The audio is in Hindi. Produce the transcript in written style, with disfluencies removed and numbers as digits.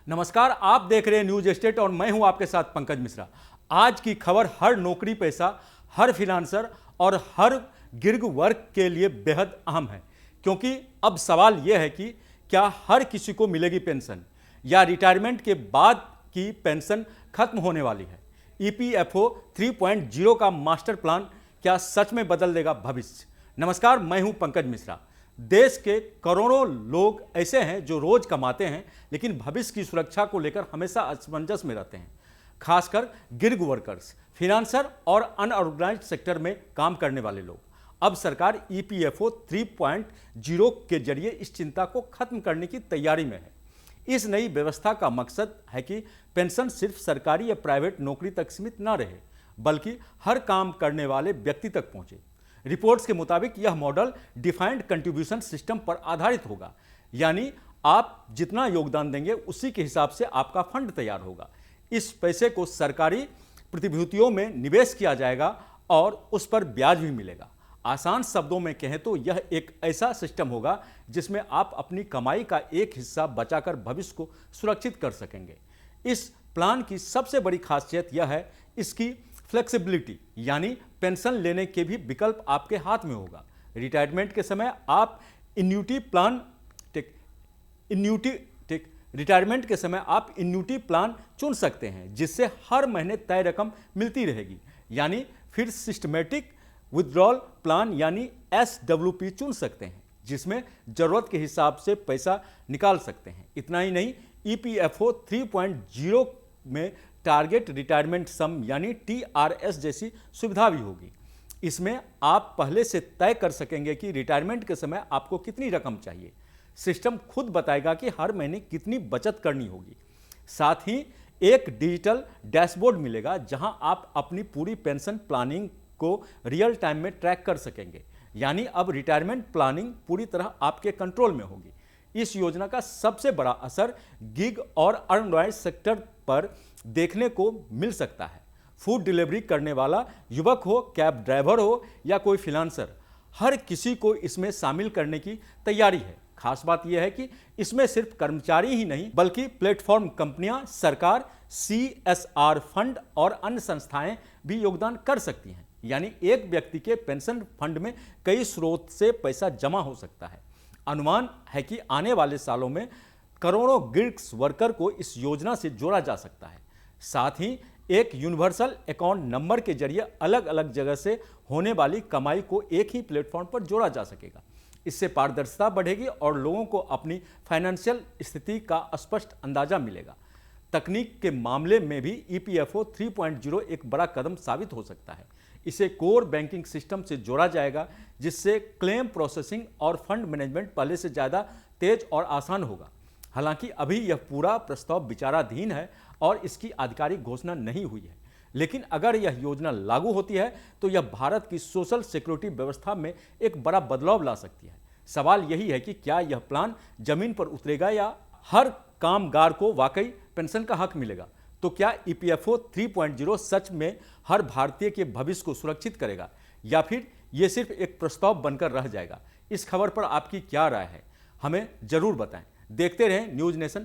नमस्कार, आप देख रहे हैं न्यूज स्टेट और मैं हूं आपके साथ पंकज मिश्रा। आज की खबर हर नौकरी पेशा, हर फ्रीलांसर और हर गिग वर्क के लिए बेहद अहम है, क्योंकि अब सवाल यह है कि क्या हर किसी को मिलेगी पेंशन या रिटायरमेंट के बाद की पेंशन खत्म होने वाली है। ईपीएफओ 3.0 का मास्टर प्लान क्या सच में बदल देगा भविष्य। नमस्कार, मैं हूं पंकज मिश्रा। देश के करोड़ों लोग ऐसे हैं जो रोज कमाते हैं लेकिन भविष्य की सुरक्षा को लेकर हमेशा असमंजस में रहते हैं, खासकर गिग वर्कर्स, फिनांसर और अनऑर्गेनाइज्ड सेक्टर में काम करने वाले लोग। अब सरकार ईपीएफओ 3.0 के जरिए इस चिंता को खत्म करने की तैयारी में है। इस नई व्यवस्था का मकसद है कि पेंशन सिर्फ सरकारी या प्राइवेट नौकरी तक सीमित न रहे, बल्कि हर काम करने वाले व्यक्ति तक पहुंचे। रिपोर्ट्स के मुताबिक यह मॉडल डिफाइंड कंट्रीब्यूशन सिस्टम पर आधारित होगा, यानी आप जितना योगदान देंगे उसी के हिसाब से आपका फंड तैयार होगा। इस पैसे को सरकारी प्रतिभूतियों में निवेश किया जाएगा और उस पर ब्याज भी मिलेगा। आसान शब्दों में कहें तो यह एक ऐसा सिस्टम होगा जिसमें आप अपनी कमाई का एक हिस्सा बचाकर भविष्य को सुरक्षित कर सकेंगे। इस प्लान की सबसे बड़ी खासियत यह है इसकी फ्लेक्सिबिलिटी, यानी पेंशन लेने के भी विकल्प आपके हाथ में होगा। रिटायरमेंट के समय आप इन्यूटी प्लान चुन सकते हैं, जिससे हर महीने तय रकम मिलती रहेगी, यानी फिर सिस्टमेटिक विथड्रॉल प्लान यानी SWP चुन सकते हैं, जिसमें जरूरत के हिसाब से पैसा निकाल सकते हैं। इतना ही नहीं, ईपीएफओ 3.0 में टारगेट रिटायरमेंट सम यानी TRS जैसी सुविधा भी होगी। इसमें आप पहले से तय कर सकेंगे कि रिटायरमेंट के समय आपको कितनी रकम चाहिए। सिस्टम खुद बताएगा कि हर महीने कितनी बचत करनी होगी। साथ ही एक डिजिटल डैशबोर्ड मिलेगा जहां आप अपनी पूरी पेंशन प्लानिंग को रियल टाइम में ट्रैक कर सकेंगे, यानी अब रिटायरमेंट प्लानिंग पूरी तरह आपके कंट्रोल में होगी। इस योजना का सबसे बड़ा असर गिग और अनऑर्गेनाइज्ड सेक्टर पर देखने को मिल सकता है। फूड डिलीवरी करने वाला युवक हो, कैब ड्राइवर हो या कोई फ्रीलांसर, हर किसी को इसमें शामिल करने की तैयारी है। खास बात यह है कि इसमें सिर्फ कर्मचारी ही नहीं बल्कि प्लेटफॉर्म कंपनियां, सरकार, CSR फंड और अन्य संस्थाएं भी योगदान कर सकती हैं, यानी एक व्यक्ति के पेंशन फंड में कई स्रोत से पैसा जमा हो सकता है। अनुमान है कि आने वाले सालों में करोड़ों गिग्स वर्कर को इस योजना से जोड़ा जा सकता है। साथ ही एक यूनिवर्सल अकाउंट नंबर के जरिए अलग अलग जगह से होने वाली कमाई को एक ही प्लेटफॉर्म पर जोड़ा जा सकेगा। इससे पारदर्शिता बढ़ेगी और लोगों को अपनी फाइनेंशियल स्थिति का स्पष्ट अंदाजा मिलेगा। तकनीक के मामले में भी ईपीएफओ 3.0 एक बड़ा कदम साबित हो सकता है। इसे कोर बैंकिंग सिस्टम से जोड़ा जाएगा, जिससे क्लेम प्रोसेसिंग और फंड मैनेजमेंट पहले से ज़्यादा तेज और आसान होगा। हालांकि अभी यह पूरा प्रस्ताव विचाराधीन है और इसकी आधिकारिक घोषणा नहीं हुई है, लेकिन अगर यह योजना लागू होती है तो यह भारत की सोशल सिक्योरिटी व्यवस्था में एक बड़ा बदलाव ला सकती है। सवाल यही है कि क्या यह प्लान जमीन पर उतरेगा या हर कामगार को वाकई पेंशन का हक मिलेगा। तो क्या ईपीएफओ 3.0 सच में हर भारतीय के भविष्य को सुरक्षित करेगा या फिर यह सिर्फ एक प्रस्ताव बनकर रह जाएगा। इस खबर पर आपकी क्या राय है, हमें जरूर बताएं। देखते रहें न्यूज नेशन